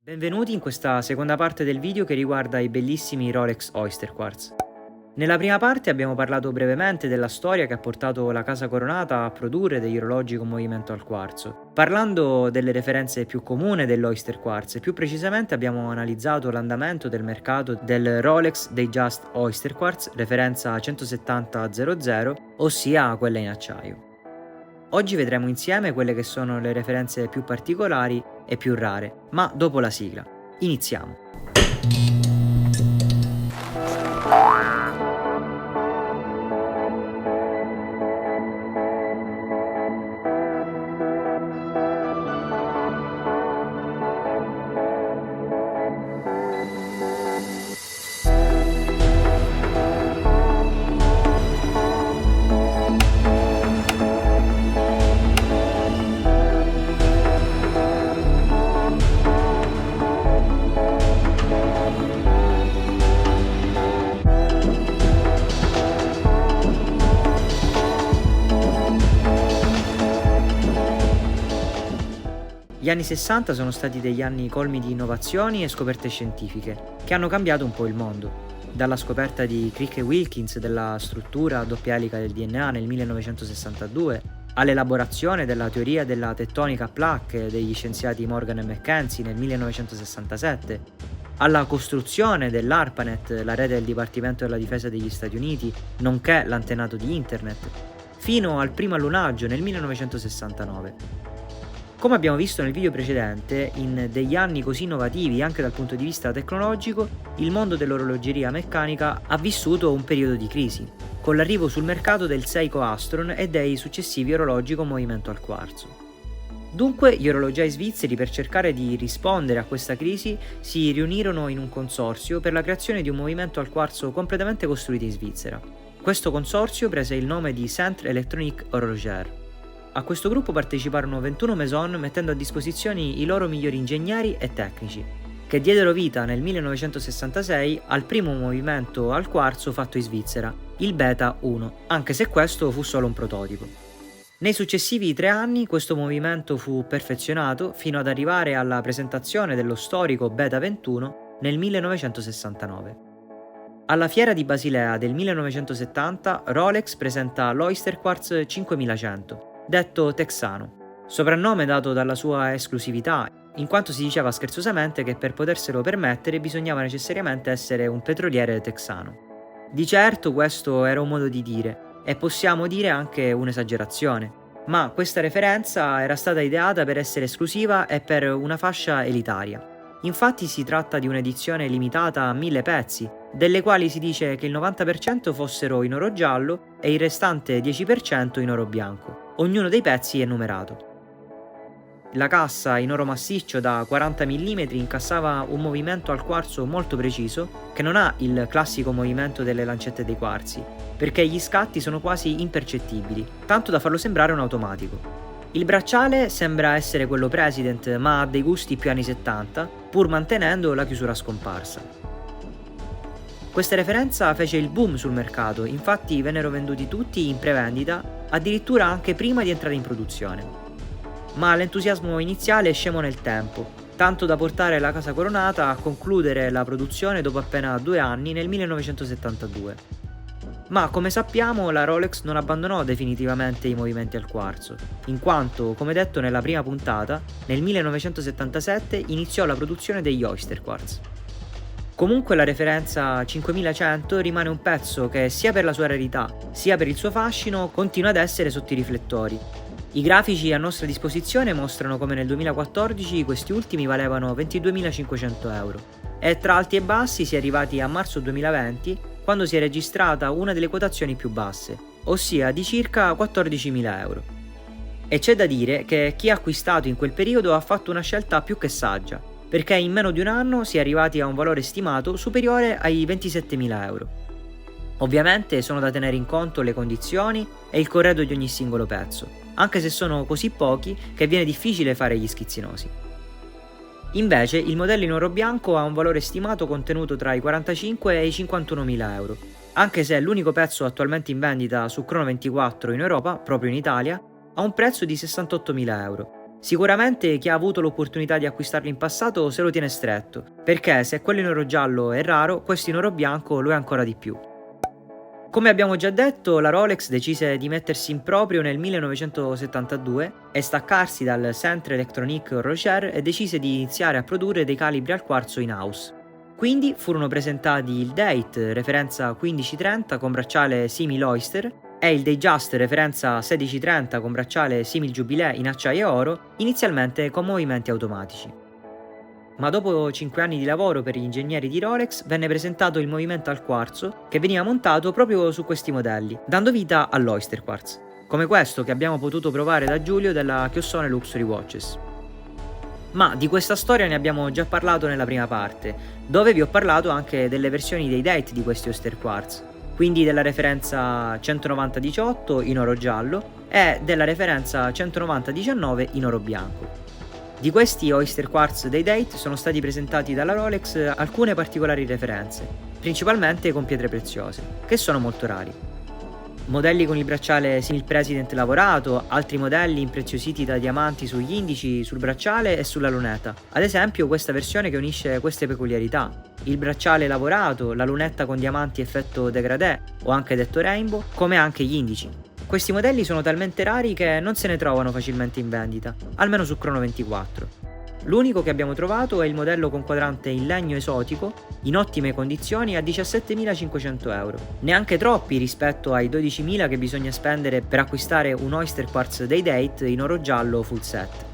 Benvenuti in questa seconda parte del video che riguarda i bellissimi Rolex Oyster Quartz. Nella prima parte abbiamo parlato brevemente della storia che ha portato la casa coronata a produrre degli orologi con movimento al quarzo, parlando delle referenze più comuni dell'Oyster Quartz e più precisamente abbiamo analizzato l'andamento del mercato del Rolex Datejust Oyster Quartz referenza 17000, ossia quella in acciaio. Oggi vedremo insieme quelle che sono le referenze più particolari e più rare, ma dopo la sigla. Iniziamo! Gli anni 60 sono stati degli anni colmi di innovazioni e scoperte scientifiche, che hanno cambiato un po' il mondo. Dalla scoperta di Crick e Wilkins della struttura a doppia elica del DNA nel 1962, all'elaborazione della teoria della tettonica a placche degli scienziati Morgan e McKenzie nel 1967, alla costruzione dell'ARPANET, la rete del Dipartimento della Difesa degli Stati Uniti, nonché l'antenato di Internet, fino al primo allunaggio nel 1969. Come abbiamo visto nel video precedente, in degli anni così innovativi anche dal punto di vista tecnologico, il mondo dell'orologeria meccanica ha vissuto un periodo di crisi, con l'arrivo sul mercato del Seiko Astron e dei successivi orologi con movimento al quarzo. Dunque, gli orologiai svizzeri, per cercare di rispondere a questa crisi, si riunirono in un consorzio per la creazione di un movimento al quarzo completamente costruito in Svizzera. Questo consorzio prese il nome di Centre Electronique Horlogère. A questo gruppo parteciparono 21 maison mettendo a disposizione i loro migliori ingegneri e tecnici, che diedero vita nel 1966 al primo movimento al quarzo fatto in Svizzera, il Beta 1, anche se questo fu solo un prototipo. Nei successivi 3 anni questo movimento fu perfezionato fino ad arrivare alla presentazione dello storico Beta 21 nel 1969. Alla fiera di Basilea del 1970 Rolex presenta l'Oyster Quartz 5100, detto texano, soprannome dato dalla sua esclusività, in quanto si diceva scherzosamente che per poterselo permettere bisognava necessariamente essere un petroliere texano. Di certo questo era un modo di dire, e possiamo dire anche un'esagerazione, ma questa referenza era stata ideata per essere esclusiva e per una fascia elitaria. Infatti si tratta di un'edizione limitata a 1000 pezzi, delle quali si dice che il 90% fossero in oro giallo e il restante 10% in oro bianco. Ognuno dei pezzi è numerato. La cassa in oro massiccio da 40 mm incassava un movimento al quarzo molto preciso, che non ha il classico movimento delle lancette dei quarzi, perché gli scatti sono quasi impercettibili, tanto da farlo sembrare un automatico. Il bracciale sembra essere quello President, ma ha dei gusti più anni 70, pur mantenendo la chiusura scomparsa. Questa referenza fece il boom sul mercato, infatti vennero venduti tutti in prevendita, addirittura anche prima di entrare in produzione. Ma l'entusiasmo iniziale è scemo nel tempo, tanto da portare la casa coronata a concludere la produzione dopo appena 2 anni nel 1972. Ma come sappiamo la Rolex non abbandonò definitivamente i movimenti al quarzo, in quanto, come detto nella prima puntata, nel 1977 iniziò la produzione degli Oyster Quartz. Comunque la referenza 5100 rimane un pezzo che sia per la sua rarità sia per il suo fascino continua ad essere sotto i riflettori. I grafici a nostra disposizione mostrano come nel 2014 questi ultimi valevano 22.500 euro e tra alti e bassi si è arrivati a marzo 2020 quando si è registrata una delle quotazioni più basse, ossia di circa 14.000 euro. E c'è da dire che chi ha acquistato in quel periodo ha fatto una scelta più che saggia, perché in meno di un anno si è arrivati a un valore stimato superiore ai 27.000 euro. Ovviamente sono da tenere in conto le condizioni e il corredo di ogni singolo pezzo, anche se sono così pochi che viene difficile fare gli schizzinosi. Invece il modello in oro bianco ha un valore stimato contenuto tra i 45 e i 51.000 euro, anche se l'unico pezzo attualmente in vendita su Chrono24 in Europa, proprio in Italia, ha un prezzo di 68.000 euro. Sicuramente chi ha avuto l'opportunità di acquistarlo in passato se lo tiene stretto, perché se quello in oro giallo è raro, questo in oro bianco lo è ancora di più. Come abbiamo già detto, la Rolex decise di mettersi in proprio nel 1972 e staccarsi dal Centre Electronique Horloger e decise di iniziare a produrre dei calibri al quarzo in house. Quindi furono presentati il Date referenza 1530 con bracciale simil Oyster e il Datejust referenza 1630 con bracciale simil Jubilee in acciaio e oro, inizialmente con movimenti automatici. Ma dopo 5 anni di lavoro per gli ingegneri di Rolex venne presentato il movimento al quarzo che veniva montato proprio su questi modelli, dando vita all'Oyster Quartz, come questo che abbiamo potuto provare da Giulio della Chiossone Luxury Watches. Ma di questa storia ne abbiamo già parlato nella prima parte, dove vi ho parlato anche delle versioni dei date di questi Oyster Quartz, quindi della referenza 190-18 in oro giallo e della referenza 190-19 in oro bianco. Di questi Oyster Quartz dei Date sono stati presentati dalla Rolex alcune particolari referenze, principalmente con pietre preziose, che sono molto rari. Modelli con il bracciale simil President lavorato, altri modelli impreziositi da diamanti sugli indici, sul bracciale e sulla lunetta. Ad esempio questa versione che unisce queste peculiarità: il bracciale lavorato, la lunetta con diamanti effetto degradé o anche detto rainbow, come anche gli indici. Questi modelli sono talmente rari che non se ne trovano facilmente in vendita, almeno su Chrono24. L'unico che abbiamo trovato è il modello con quadrante in legno esotico, in ottime condizioni a 17.500 euro, neanche troppi rispetto ai 12.000 che bisogna spendere per acquistare un Oyster Quartz dei Date in oro giallo full set.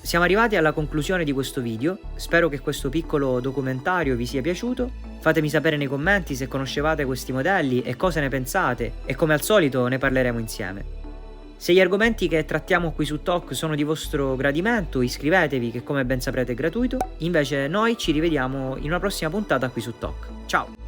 Siamo arrivati alla conclusione di questo video, spero che questo piccolo documentario vi sia piaciuto. Fatemi sapere nei commenti se conoscevate questi modelli e cosa ne pensate, e come al solito ne parleremo insieme. Se gli argomenti che trattiamo qui su Talk sono di vostro gradimento, iscrivetevi che come ben saprete è gratuito, invece noi ci rivediamo in una prossima puntata qui su Talk. Ciao!